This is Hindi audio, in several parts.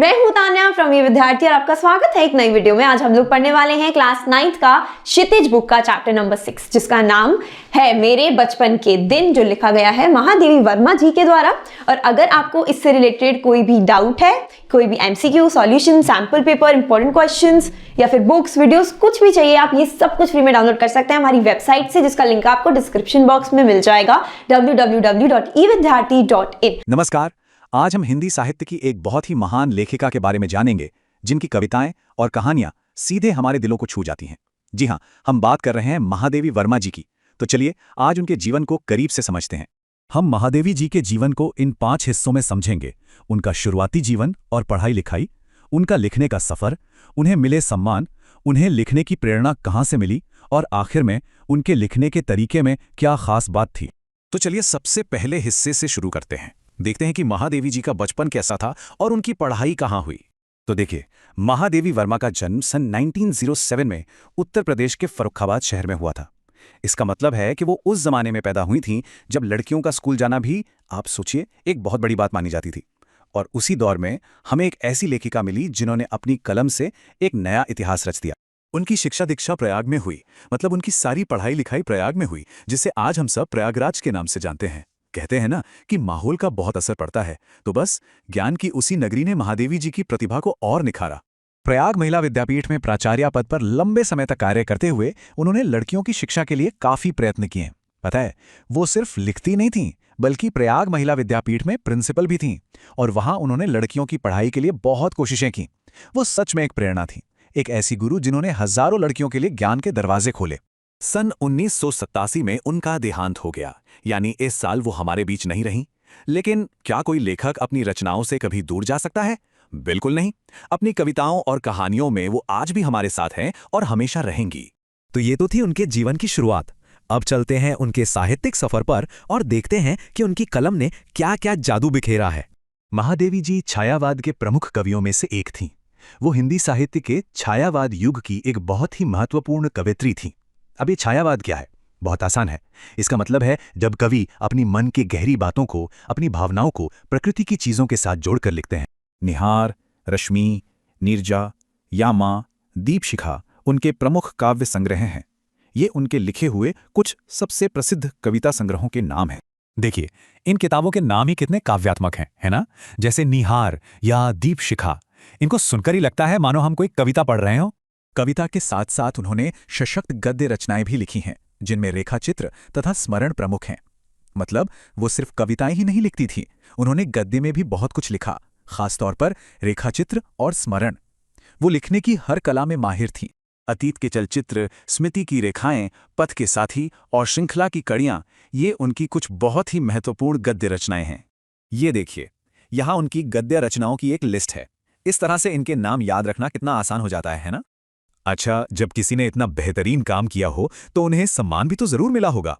मैं हूं तान्या फ्रॉम ये विद्यार्थी और आपका स्वागत है एक नई वीडियो में। आज हम लोग पढ़ने वाले हैं क्लास 9th का क्षितिज बुक का चैप्टर नंबर 6 जिसका नाम है मेरे बचपन के दिन, जो लिखा गया है महादेवी वर्मा जी के द्वारा। और अगर आपको इससे रिलेटेड कोई भी डाउट है, कोई भी MCQ, solution, sample paper, important questions या फिर बुक्स, वीडियोस, कुछ भी चाहिए, आप ये सब कुछ फ्री में डाउनलोड कर सकते हैं हमारी वेबसाइट से, जिसका लिंक आपको डिस्क्रिप्शन बॉक्स में मिल जाएगा www.evidyarthi.in। नमस्कार। आज हम हिंदी साहित्य की एक बहुत ही महान लेखिका के बारे में जानेंगे जिनकी कविताएं और कहानियां सीधे हमारे दिलों को छू जाती हैं। जी हां, हम बात कर रहे हैं महादेवी वर्मा जी की। तो चलिए आज उनके जीवन को करीब से समझते हैं। हम महादेवी जी के जीवन को इन 5 हिस्सों में समझेंगे। उनका शुरुआती जीवन और पढ़ाई लिखाई, उनका लिखने का सफर, उन्हें मिले सम्मान, उन्हें लिखने की प्रेरणा कहाँ से मिली और आखिर में उनके लिखने के तरीके में क्या खास बात थी। तो चलिए सबसे पहले हिस्से से शुरू करते हैं। देखते हैं कि महादेवी जी का बचपन कैसा था और उनकी पढ़ाई कहाँ हुई। तो देखिए, महादेवी वर्मा का जन्म सन 1907 में उत्तर प्रदेश के फर्रुखाबाद शहर में हुआ था। इसका मतलब है कि वो उस जमाने में पैदा हुई थीं जब लड़कियों का स्कूल जाना भी, आप सोचिए, एक बहुत बड़ी बात मानी जाती थी। और उसी दौर में हमें एक ऐसी लेखिका मिली जिन्होंने अपनी कलम से एक नया इतिहास रच दिया। उनकी शिक्षा दीक्षा प्रयाग में हुई, मतलब उनकी सारी पढ़ाई लिखाई प्रयाग में हुई, जिसे आज हम सब प्रयागराज के नाम से जानते हैं। कहते हैं ना कि माहौल का बहुत असर पड़ता है, तो बस ज्ञान की उसी नगरी ने महादेवी जी की प्रतिभा को और निखारा। प्रयाग महिला विद्यापीठ में प्राचार्य पद पर लंबे समय तक कार्य करते हुए उन्होंने लड़कियों की शिक्षा के लिए काफी प्रयत्न किए। पता है, वो सिर्फ लिखती नहीं थीं, बल्कि प्रयाग महिला विद्यापीठ में प्रिंसिपल भी थीं और वहां उन्होंने लड़कियों की पढ़ाई के लिए बहुत कोशिशें की। वो सच में एक प्रेरणा थी, एक ऐसी गुरु जिन्होंने हजारों लड़कियों के लिए ज्ञान के दरवाजे खोले। सन 1987 में उनका देहांत हो गया, यानी इस साल वो हमारे बीच नहीं रहीं। लेकिन क्या कोई लेखक अपनी रचनाओं से कभी दूर जा सकता है? बिल्कुल नहीं। अपनी कविताओं और कहानियों में वो आज भी हमारे साथ हैं और हमेशा रहेंगी। तो ये तो थी उनके जीवन की शुरुआत। अब चलते हैं उनके साहित्यिक सफर पर और देखते हैं कि उनकी कलम ने क्या क्या जादू बिखेरा है। महादेवी जी छायावाद के प्रमुख कवियों में से एक थीं। वो हिंदी साहित्य के छायावाद युग की एक बहुत ही महत्वपूर्ण कवयित्री थीं। अब ये छायावाद क्या है? बहुत आसान है। इसका मतलब है जब कवि अपनी मन की गहरी बातों को, अपनी भावनाओं को प्रकृति की चीजों के साथ जोड़कर लिखते हैं। निहार, रश्मि, नीरजा, यामा, दीपशिखा उनके प्रमुख काव्य संग्रह हैं। ये उनके लिखे हुए कुछ सबसे प्रसिद्ध कविता संग्रहों के नाम हैं। देखिए, इन किताबों के नाम ही कितने काव्यात्मक हैं, है ना? जैसे निहार या दीपशिखा, इनको सुनकर ही लगता है मानो हम कोई कविता पढ़ रहे हो। कविता के साथ साथ उन्होंने सशक्त गद्य रचनाएं भी लिखी हैं, जिनमें रेखाचित्र तथा स्मरण प्रमुख हैं। मतलब वो सिर्फ कविताएं ही नहीं लिखती थीं, उन्होंने गद्य में भी बहुत कुछ लिखा, खासतौर पर रेखाचित्र और स्मरण। वो लिखने की हर कला में माहिर थीं। अतीत के चलचित्र, स्मृति की रेखाएं, पथ के साथी और श्रृंखला की कड़ियां, ये उनकी कुछ बहुत ही महत्वपूर्ण गद्य रचनाएं हैं। ये देखिए, यहाँ उनकी गद्य रचनाओं की एक लिस्ट है। इस तरह से इनके नाम याद रखना कितना आसान हो जाता है ना? अच्छा, जब किसी ने इतना बेहतरीन काम किया हो तो उन्हें सम्मान भी तो जरूर मिला होगा।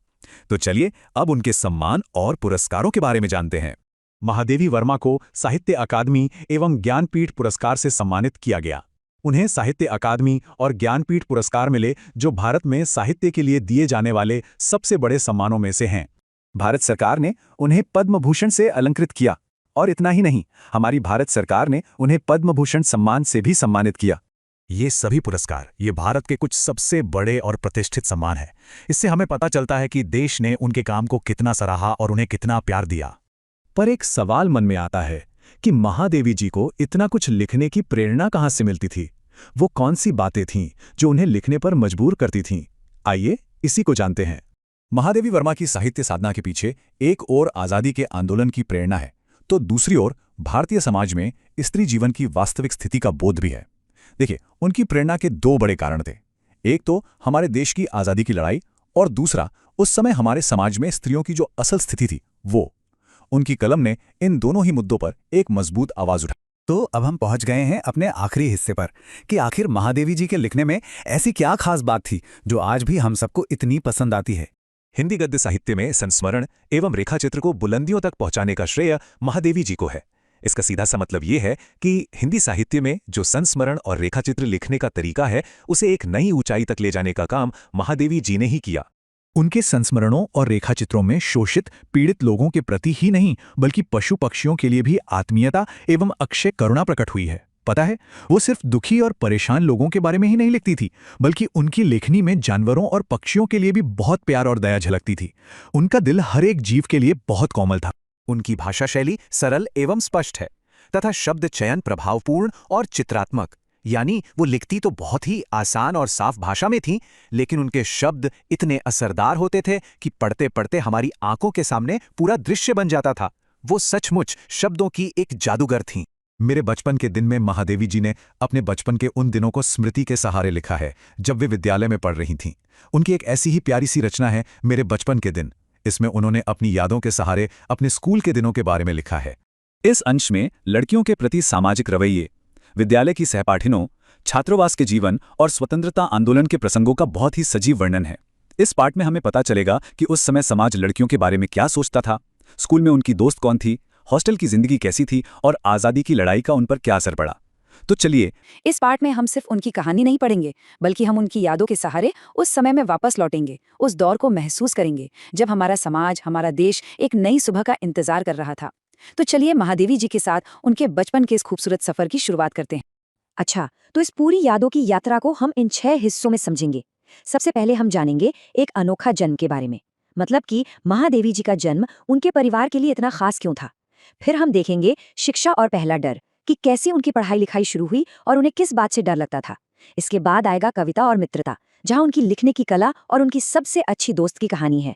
तो चलिए अब उनके सम्मान और पुरस्कारों के बारे में जानते हैं। महादेवी वर्मा को साहित्य अकादमी एवं ज्ञानपीठ पुरस्कार से सम्मानित किया गया। उन्हें साहित्य अकादमी और ज्ञानपीठ पुरस्कार मिले, जो भारत में साहित्य के लिए दिए जाने वाले सबसे बड़े सम्मानों में से हैं। भारत सरकार ने उन्हें पद्म भूषण से अलंकृत किया, और इतना ही नहीं, हमारी भारत सरकार ने उन्हें पद्म भूषण सम्मान से भी सम्मानित किया। ये सभी पुरस्कार, ये भारत के कुछ सबसे बड़े और प्रतिष्ठित सम्मान हैं। इससे हमें पता चलता है कि देश ने उनके काम को कितना सराहा और उन्हें कितना प्यार दिया। पर एक सवाल मन में आता है कि महादेवी जी को इतना कुछ लिखने की प्रेरणा कहाँ से मिलती थी? वो कौन सी बातें थीं जो उन्हें लिखने पर मजबूर करती थीं? आइए इसी को जानते हैं। महादेवी वर्मा की साहित्य साधना के पीछे एक ओर आज़ादी के आंदोलन की प्रेरणा है, तो दूसरी ओर भारतीय समाज में स्त्री जीवन की वास्तविक स्थिति का बोध भी है। देखिए, उनकी प्रेरणा के 2 बड़े कारण थे। एक तो हमारे देश की आज़ादी की लड़ाई, और दूसरा उस समय हमारे समाज में स्त्रियों की जो असल स्थिति थी वो। उनकी कलम ने इन दोनों ही मुद्दों पर एक मजबूत आवाज उठाई। तो अब हम पहुंच गए हैं अपने आखिरी हिस्से पर कि आखिर महादेवी जी के लिखने में ऐसी क्या खास बात थी जो आज भी हम सबको इतनी पसंद आती है। हिंदी गद्य साहित्य में संस्मरण एवं रेखाचित्र को बुलंदियों तक पहुंचाने का श्रेय महादेवी जी को है। इसका सीधा सा मतलब ये है कि हिंदी साहित्य में जो संस्मरण और रेखाचित्र लिखने का तरीका है, उसे एक नई ऊंचाई तक ले जाने का काम महादेवी जी ने ही किया। उनके संस्मरणों और रेखाचित्रों में शोषित पीड़ित लोगों के प्रति ही नहीं बल्कि पशु पक्षियों के लिए भी आत्मीयता एवं अक्षय करुणा प्रकट हुई है। पता है, वो सिर्फ दुखी और परेशान लोगों के बारे में ही नहीं लिखती थी, बल्कि उनकी लेखनी में जानवरों और पक्षियों के लिए भी बहुत प्यार और दया झलकती थी। उनका दिल हर एक जीव के लिए बहुत कोमल था। उनकी भाषा शैली सरल एवं स्पष्ट है तथा शब्द चयन प्रभावपूर्ण और चित्रात्मक। यानी वो लिखती तो बहुत ही आसान और साफ भाषा में थी, लेकिन उनके शब्द इतने असरदार होते थे कि पढ़ते पढ़ते हमारी आंखों के सामने पूरा दृश्य बन जाता था। वो सचमुच शब्दों की एक जादूगर थीं। मेरे बचपन के दिन में महादेवी जी ने अपने बचपन के उन दिनों को स्मृति के सहारे लिखा है, जब वे विद्यालय में पढ़ रही थीं। उनकी एक ऐसी ही प्यारी सी रचना है, मेरे बचपन के दिन। इसमें उन्होंने अपनी यादों के सहारे अपने स्कूल के दिनों के बारे में लिखा है। इस अंश में लड़कियों के प्रति सामाजिक रवैये, विद्यालय की सहपाठिनों, छात्रावास के जीवन और स्वतंत्रता आंदोलन के प्रसंगों का बहुत ही सजीव वर्णन है। इस पार्ट में हमें पता चलेगा कि उस समय समाज लड़कियों के बारे में क्या सोचता था, स्कूल में उनकी दोस्त कौन थी, हॉस्टल की जिंदगी कैसी थी और आज़ादी की लड़ाई का उन पर क्या असर पड़ा। तो चलिए, इस पार्ट में हम सिर्फ उनकी कहानी नहीं पढ़ेंगे, बल्कि हम उनकी यादों के सहारे उस समय में वापस लौटेंगे, उस दौर को महसूस करेंगे जब हमारा समाज, हमारा देश एक नई सुबह का इंतजार कर रहा था। तो चलिए महादेवी जी के साथ उनके बचपन के इस खूबसूरत सफर की शुरुआत करते हैं। अच्छा, तो इस पूरी यादों की यात्रा को हम इन 6 हिस्सों में समझेंगे। सबसे पहले हम जानेंगे एक अनोखा जन्म के बारे में, मतलब कि महादेवी जी का जन्म उनके परिवार के लिए इतना खास क्यों था। फिर हम देखेंगे शिक्षा और पहला डर, कि कैसे उनकी पढ़ाई लिखाई शुरू हुई और उन्हें किस बात से डर लगता था। इसके बाद आएगा कविता और मित्रता, जहां उनकी लिखने की कला और उनकी सबसे अच्छी दोस्त की कहानी है।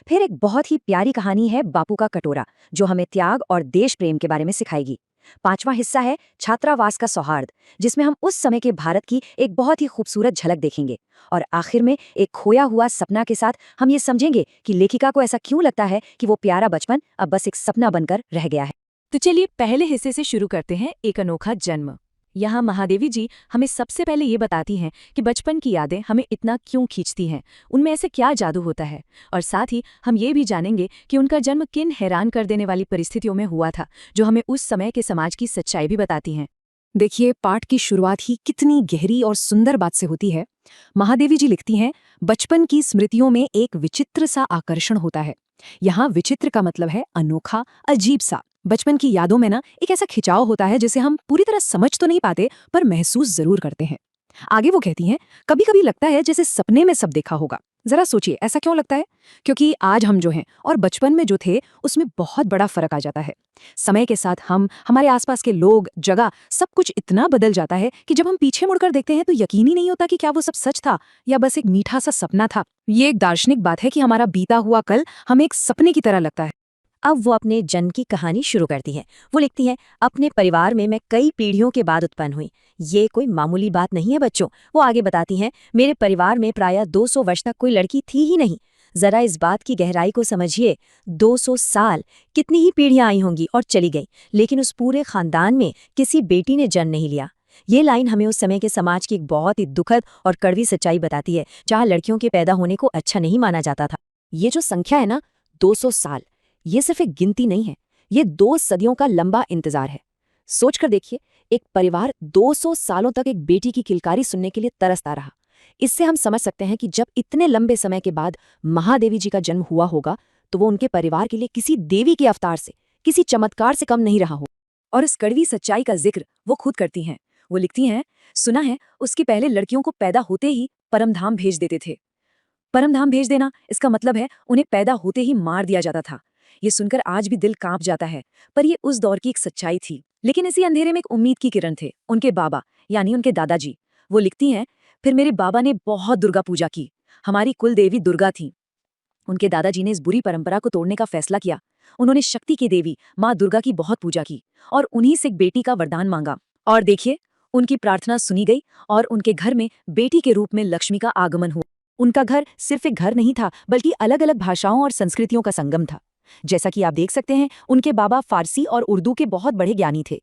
फिर एक बहुत ही प्यारी कहानी है बापू का कटोरा, जो हमें त्याग और देश प्रेम के बारे में सिखाएगी। 5वां हिस्सा है छात्रावास का सौहार्द, जिसमें हम उस समय के भारत की एक बहुत ही खूबसूरत झलक देखेंगे। और आखिर में एक खोया हुआ सपना के साथ हम ये समझेंगे कि लेखिका को ऐसा क्यों लगता है कि वो प्यारा बचपन अब बस एक सपना बनकर रह गया है। तो चलिए पहले हिस्से से शुरू करते हैं, एक अनोखा जन्म। यहाँ महादेवी जी हमें सबसे पहले ये बताती हैं कि बचपन की यादें हमें इतना क्यों खींचती हैं, उनमें ऐसे क्या जादू होता है। और साथ ही हम ये भी जानेंगे कि उनका जन्म किन हैरान कर देने वाली परिस्थितियों में हुआ था, जो हमें उस समय के समाज की सच्चाई भी बताती हैं। देखिए, पाठ की शुरुआत ही कितनी गहरी और सुंदर बात से होती है। महादेवी जी लिखती हैं, बचपन की स्मृतियों में एक विचित्र सा आकर्षण होता है। यहाँ विचित्र का मतलब है अनोखा, अजीब सा। बचपन की यादों में ना एक ऐसा खिंचाव होता है जिसे हम पूरी तरह समझ तो नहीं पाते, पर महसूस जरूर करते हैं। आगे वो कहती हैं, कभी कभी लगता है जैसे सपने में सब देखा होगा। जरा सोचिए, ऐसा क्यों लगता है? क्योंकि आज हम जो हैं और बचपन में जो थे, उसमें बहुत बड़ा फर्क आ जाता है। समय के साथ हम, हमारे आसपास के लोग, जगह, सब कुछ इतना बदल जाता है कि जब हम पीछे मुड़कर देखते हैं तो यकीन ही नहीं होता कि क्या वो सब सच था या बस एक मीठा सा सपना था। ये एक दार्शनिक बात है कि हमारा बीता हुआ कल हमें एक सपने की तरह लगता है। अब वो अपने जन्म की कहानी शुरू करती है। वो लिखती है, अपने परिवार में मैं कई पीढ़ियों के बाद उत्पन्न हुई। ये कोई मामूली बात नहीं है बच्चों। वो आगे बताती हैं, मेरे परिवार में प्रायः 200 वर्ष तक कोई लड़की थी ही नहीं। जरा इस बात की गहराई को समझिए, 200 साल, कितनी ही पीढ़ियां आई होंगी और चली गई, लेकिन उस पूरे खानदान में किसी बेटी ने जन्म नहीं लिया। ये लाइन हमें उस समय के समाज की एक बहुत ही दुखद और कड़वी सच्चाई बताती है, जहाँ लड़कियों के पैदा होने को अच्छा नहीं माना जाता था। ये जो संख्या है ना, 200 साल, ये सिर्फ एक गिनती नहीं है, ये 2 सदियों का लंबा इंतजार है। सोचकर देखिए, एक परिवार 200 सालों तक एक बेटी की किलकारी सुनने के लिए तरसता रहा। इससे हम समझ सकते हैं कि जब इतने लंबे समय के बाद महादेवी जी का जन्म हुआ होगा, तो वो उनके परिवार के लिए किसी देवी के अवतार से, किसी चमत्कार से कम नहीं रहा हो। और इस कड़वी सच्चाई का जिक्र वो खुद करती हैं। वो लिखती हैं, सुना है उसके पहले लड़कियों को पैदा होते ही परमधाम भेज देते थे। परमधाम भेज देना, इसका मतलब है उन्हें पैदा होते ही मार दिया जाता था। ये सुनकर आज भी दिल कांप जाता है, पर ये उस दौर की एक सच्चाई थी। लेकिन इसी अंधेरे में एक उम्मीद की किरण थे उनके बाबा, यानी उनके दादाजी। वो लिखती हैं, फिर मेरे बाबा ने बहुत दुर्गा पूजा की। हमारी कुल देवी दुर्गा थी। उनके दादाजी ने इस बुरी परंपरा को तोड़ने का फैसला किया। उन्होंने शक्ति की देवी माँ दुर्गा की बहुत पूजा की और उन्हीं से एक बेटी का वरदान मांगा। और देखिए, उनकी प्रार्थना सुनी गई और उनके घर में बेटी के रूप में लक्ष्मी का आगमन हुआ। उनका घर सिर्फ एक घर नहीं था, बल्कि अलग अलग भाषाओं और संस्कृतियों का संगम था। जैसा कि आप देख सकते हैं, उनके बाबा फारसी और उर्दू के बहुत बड़े ज्ञानी थे।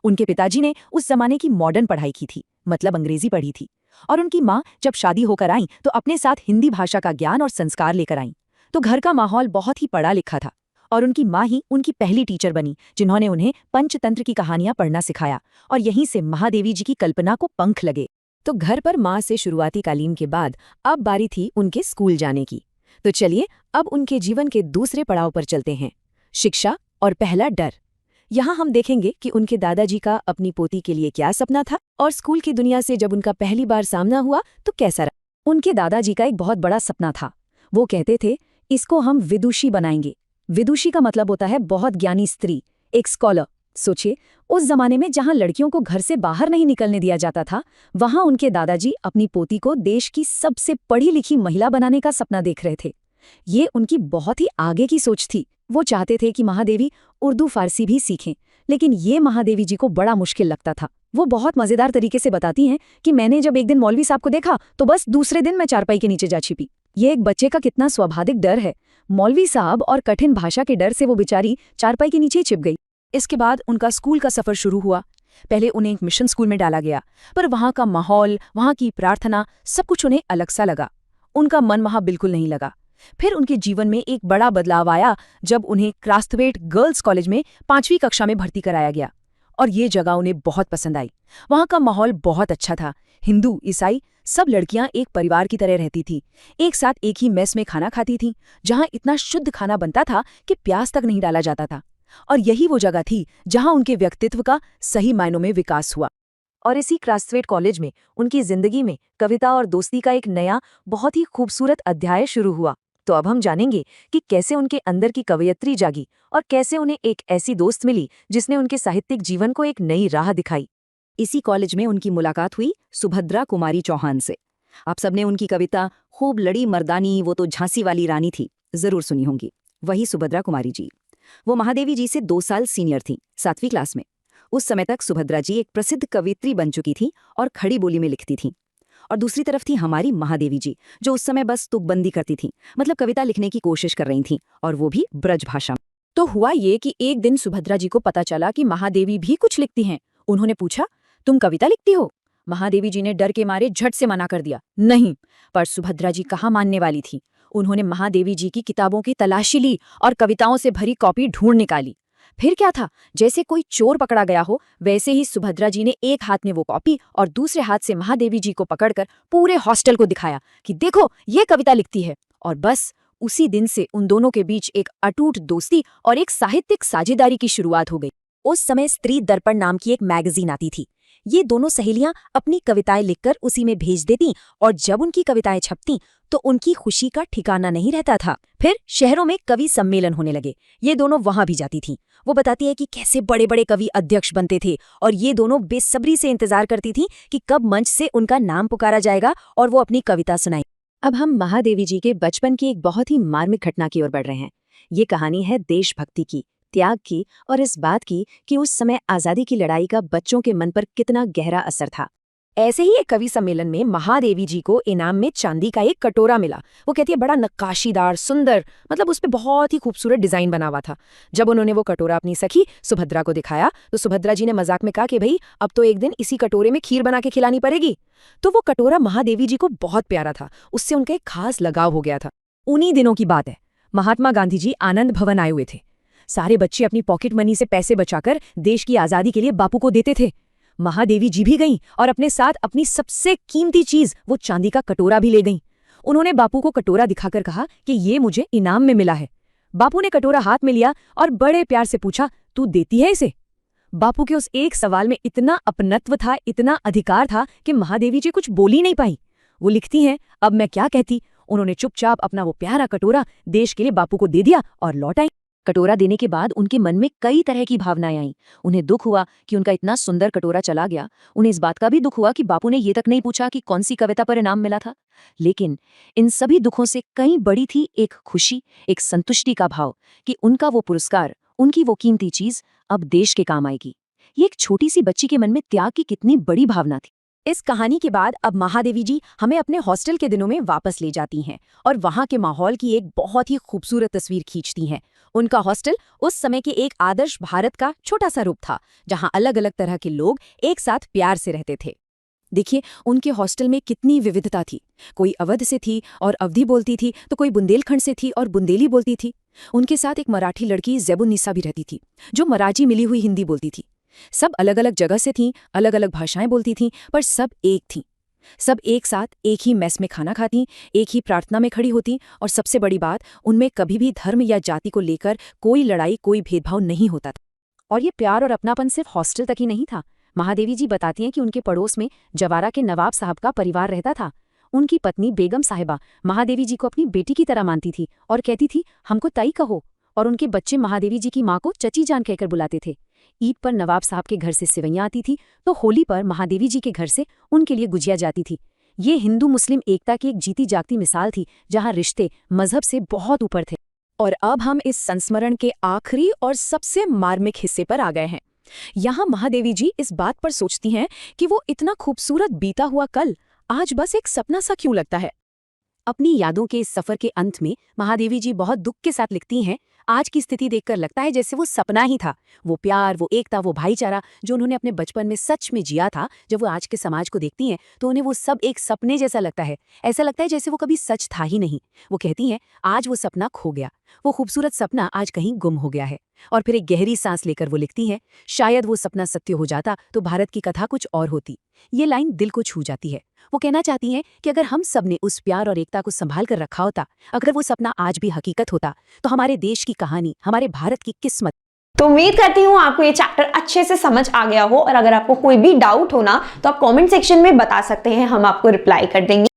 उनके पिताजी ने उस जमाने की मॉडर्न पढ़ाई की थी, मतलब अंग्रेजी पढ़ी थी। और उनकी माँ जब शादी होकर आई तो अपने साथ हिंदी भाषा का ज्ञान और संस्कार लेकर आई। तो घर का माहौल बहुत ही पढ़ा लिखा था। और उनकी माँ ही उनकी पहली टीचर बनी, जिन्होंने उन्हें पंचतंत्र की कहानियां पढ़ना सिखाया। और यहीं से महादेवी जी की कल्पना को पंख लगे। तो घर पर माँ से शुरुआती तालीम के बाद अब बारी थी उनके स्कूल जाने की। तो चलिए अब उनके जीवन के दूसरे पड़ाव पर चलते हैं, शिक्षा और पहला डर। यहाँ हम देखेंगे कि उनके दादाजी का अपनी पोती के लिए क्या सपना था और स्कूल की दुनिया से जब उनका पहली बार सामना हुआ तो कैसा रहा। उनके दादाजी का एक बहुत बड़ा सपना था। वो कहते थे, इसको हम विदुषी बनाएंगे। विदुषी का मतलब होता है बहुत ज्ञानी स्त्री, एक स्कॉलर। सोचिए, उस जमाने में जहां लड़कियों को घर से बाहर नहीं निकलने दिया जाता था, वहां उनके दादाजी अपनी पोती को देश की सबसे पढ़ी लिखी महिला बनाने का सपना देख रहे थे। ये उनकी बहुत ही आगे की सोच थी। वो चाहते थे कि महादेवी उर्दू फारसी भी सीखें, लेकिन ये महादेवी जी को बड़ा मुश्किल लगता था। वो बहुत मजेदार तरीके से बताती हैं कि मैंने जब एक दिन मौलवी साहब को देखा तो बस दूसरे दिन मैं चारपाई के नीचे जा छिपी। ये एक बच्चे का कितना स्वाभाविक डर है। मौलवी साहब और कठिन भाषा के डर से वो बेचारी चारपाई के नीचे ही छिप गई। इसके बाद उनका स्कूल का सफर शुरू हुआ। पहले उन्हें एक मिशन स्कूल में डाला गया, पर वहां का माहौल, वहां की प्रार्थना, सब कुछ उन्हें अलग सा लगा। उनका मन वहां बिल्कुल नहीं लगा। फिर उनके जीवन में एक बड़ा बदलाव आया जब उन्हें क्रास्थवेट गर्ल्स कॉलेज में 5वीं कक्षा में भर्ती कराया गया, और ये जगह उन्हें बहुत पसंद आई। वहां का माहौल बहुत अच्छा था। हिंदू, ईसाई, सब लड़कियां एक परिवार की तरह रहती थी, एक साथ एक ही मेस में खाना खाती थीं, जहां इतना शुद्ध खाना बनता था कि प्यास तक नहीं डाला जाता था। और यही वो जगह थी जहां उनके व्यक्तित्व का सही मायनों में विकास हुआ। और इसी क्रास्थवेट कॉलेज में उनकी जिंदगी में कविता और दोस्ती का एक नया, बहुत ही खूबसूरत अध्याय शुरू हुआ। तो अब हम जानेंगे कि कैसे उनके अंदर की कवयित्री जागी और कैसे उन्हें एक ऐसी दोस्त मिली जिसने उनके साहित्यिक जीवन को एक नई राह दिखाई। इसी कॉलेज में उनकी मुलाकात हुई सुभद्रा कुमारी चौहान से। आप सबने उनकी कविता खूब लड़ी मर्दानी, वो तो झांसी वाली रानी थी, जरूर सुनी होंगी। वही सुभद्रा कुमारी जी। वो महादेवी जी से 2 साल सीनियर थीं, 7वीं क्लास में। उस समय तक सुभद्रा जी एक प्रसिद्ध कवित्री बन चुकी थीं और खड़ी बोली में लिखती थीं। और दूसरी तरफ थी हमारी महादेवी जी, जो उस समय बस तुकबंदी करती थीं, मतलब कविता लिखने की कोशिश कर रही थीं, और वो भी ब्रज भाषा में। तो हुआ ये कि एक दिन सुभद्रा जी को पता चला कि महादेवी भी कुछ लिखती हैं। उन्होंने पूछा, तुम कविता लिखती हो? महादेवी जी ने डर के मारे झट से मना कर दिया, नहीं। पर सुभद्रा जी कहाँ मानने वाली थी। उन्होंने महादेवी जी की किताबों की तलाशी ली और कविताओं से भरी कॉपी ढूंढ निकाली। फिर क्या था, जैसे कोई चोर पकड़ा गया हो, वैसे ही सुभद्रा जी ने एक हाथ में वो कॉपी और दूसरे हाथ से महादेवी जी को पकड़कर पूरे हॉस्टल को दिखाया कि देखो, ये कविता लिखती है। और बस उसी दिन से उन दोनों के बीच एक अटूट दोस्ती और एक साहित्यिक साझेदारी की शुरुआत हो गई। उस समय स्त्री दर्पण नाम की एक मैगजीन आती थी। ये दोनों सहेलियां अपनी कविताएं लिखकर उसी में भेज देतीं, और जब उनकी कविताएं छपतीं तो उनकी खुशी का ठिकाना नहीं रहता था। फिर शहरों में कवि सम्मेलन होने लगे। ये दोनों वहां भी जाती थीं। वो बताती है कि कैसे बड़े बड़े कवि अध्यक्ष बनते थे, और ये दोनों बेसब्री से इंतजार करती थीं कि कब मंच से उनका नाम पुकारा जाएगा और वो अपनी कविता सुनाई। अब हम महादेवी जी के बचपन की एक बहुत ही मार्मिक घटना की ओर बढ़ रहे हैं। ये कहानी है देशभक्ति की, त्याग की, और इस बात की कि उस समय आजादी की लड़ाई का बच्चों के मन पर कितना गहरा असर था। ऐसे ही एक कवि सम्मेलन में महादेवी जी को इनाम में चांदी का एक कटोरा मिला। वो कहती है बड़ा नक्काशीदार, सुंदर, मतलब उस पे बहुत ही खूबसूरत डिजाइन बना हुआ था। जब उन्होंने वो कटोरा अपनी सखी सुभद्रा को दिखाया तो सुभद्रा जी ने मजाक में कहा कि भाई अब तो एक दिन इसी कटोरे में खीर बना के खिलानी पड़ेगी। तो वो कटोरा महादेवी जी को बहुत प्यारा था, उससे उनका एक खास लगाव हो गया था। उन्हीं दिनों की बात है, महात्मा गांधी जी आनंद भवन आए हुए थे। सारे बच्चे अपनी पॉकेट मनी से पैसे बचाकर देश की आजादी के लिए बापू को देते थे। महादेवी जी भी गईं और अपने साथ अपनी सबसे कीमती चीज, वो चांदी का कटोरा भी ले गईं। उन्होंने बापू को कटोरा दिखाकर कहा कि ये मुझे इनाम में मिला है। बापू ने कटोरा हाथ में लिया और बड़े प्यार से पूछा, तू देती है इसे? बापू के उस एक सवाल में इतना अपनत्व था, इतना अधिकार था कि महादेवी जी कुछ बोल ही नहीं पाई। वो लिखती हैं, अब मैं क्या कहती। उन्होंने चुपचाप अपना वो प्यारा कटोरा देश के लिए बापू को दे दिया और लौट आई। कटोरा देने के बाद उनके मन में कई तरह की भावनाएं आईं। उन्हें दुख हुआ कि उनका इतना सुंदर कटोरा चला गया। उन्हें इस बात का भी दुख हुआ कि बापू ने ये तक नहीं पूछा कि कौन सी कविता पर इनाम मिला था। लेकिन इन सभी दुखों से कहीं बड़ी थी एक खुशी, एक संतुष्टि का भाव कि उनका वो पुरस्कार, उनकी वो कीमती चीज अब देश के काम आएगी। ये एक छोटी सी बच्ची के मन में त्याग की कितनी बड़ी भावना थी। इस कहानी के बाद अब महादेवी जी हमें अपने हॉस्टल के दिनों में वापस ले जाती हैं और वहां के माहौल की एक बहुत ही खूबसूरत तस्वीर खींचती हैं। उनका हॉस्टल उस समय के एक आदर्श भारत का छोटा सा रूप था, जहां अलग अलग तरह के लोग एक साथ प्यार से रहते थे। देखिए, उनके हॉस्टल में कितनी विविधता थी। कोई अवध से थी और अवधी बोलती थी, तो कोई बुंदेलखंड से थी और बुंदेली बोलती थी। उनके साथ एक मराठी लड़की ज़ेबुन्निसा भी रहती थी, जो मराठी मिली हुई हिंदी बोलती थी। सब अलग अलग जगह से थीं, अलग अलग भाषाएं बोलती थीं, पर सब एक थीं। सब एक साथ एक ही मेस में खाना खाती, एक ही प्रार्थना में खड़ी होती, और सबसे बड़ी बात, उनमें कभी भी धर्म या जाति को लेकर कोई लड़ाई, कोई भेदभाव नहीं होता था। और ये प्यार और अपनापन सिर्फ हॉस्टल तक ही नहीं था। महादेवी जी बताती हैं कि उनके पड़ोस में जवारा के नवाब साहब का परिवार रहता था। उनकी पत्नी बेगम साहिबा महादेवी जी को अपनी बेटी की तरह मानती थी और कहती थी, हमको ताई कहो। और उनके बच्चे महादेवी जी की माँ को चची जान कहकर बुलाते थे। ईद पर नवाब साहब के घर से सिवैयाँ आती थी, तो होली पर महादेवी जी के घर से उनके लिए गुजिया जाती थी। ये हिंदू मुस्लिम एकता की एक जीती जागती मिसाल थी, जहाँ रिश्ते मजहब से बहुत ऊपर थे। और अब हम इस संस्मरण के आखिरी और सबसे मार्मिक हिस्से पर आ गए हैं। यहाँ महादेवी जी इस बात पर सोचती हैं कि वो इतना खूबसूरत बीता हुआ कल आज बस एक सपना सा क्यों लगता है। अपनी यादों के इस सफर के अंत में महादेवी जी बहुत दुख के साथ लिखती हैं, आज की स्थिति देखकर लगता है जैसे वो सपना ही था। वो प्यार, वो एकता, वो भाईचारा जो उन्होंने अपने बचपन में सच में जिया था, जब वो आज के समाज को देखती हैं तो उन्हें वो सब एक सपने जैसा लगता है। ऐसा लगता है जैसे वो कभी सच था ही नहीं। वो कहती हैं, आज वो सपना खो गया, वो खूबसूरत सपना आज कहीं गुम हो गया है। और फिर एक गहरी सांस लेकर वो लिखती हैं, शायद वो सपना सत्य हो जाता तो भारत की कथा कुछ और होती। ये लाइन दिल को छू जाती है। वो कहना चाहती हैं कि अगर हम सब ने उस प्यार और एकता को संभाल कर रखा होता, अगर वो सपना आज भी हकीकत होता, तो हमारे देश की कहानी, हमारे भारत की किस्मत। तो उम्मीद करती हूँ आपको ये चैप्टर अच्छे से समझ आ गया हो, और अगर आपको कोई भी डाउट हो ना तो आप कमेंट सेक्शन में बता सकते हैं, हम आपको रिप्लाई कर देंगे।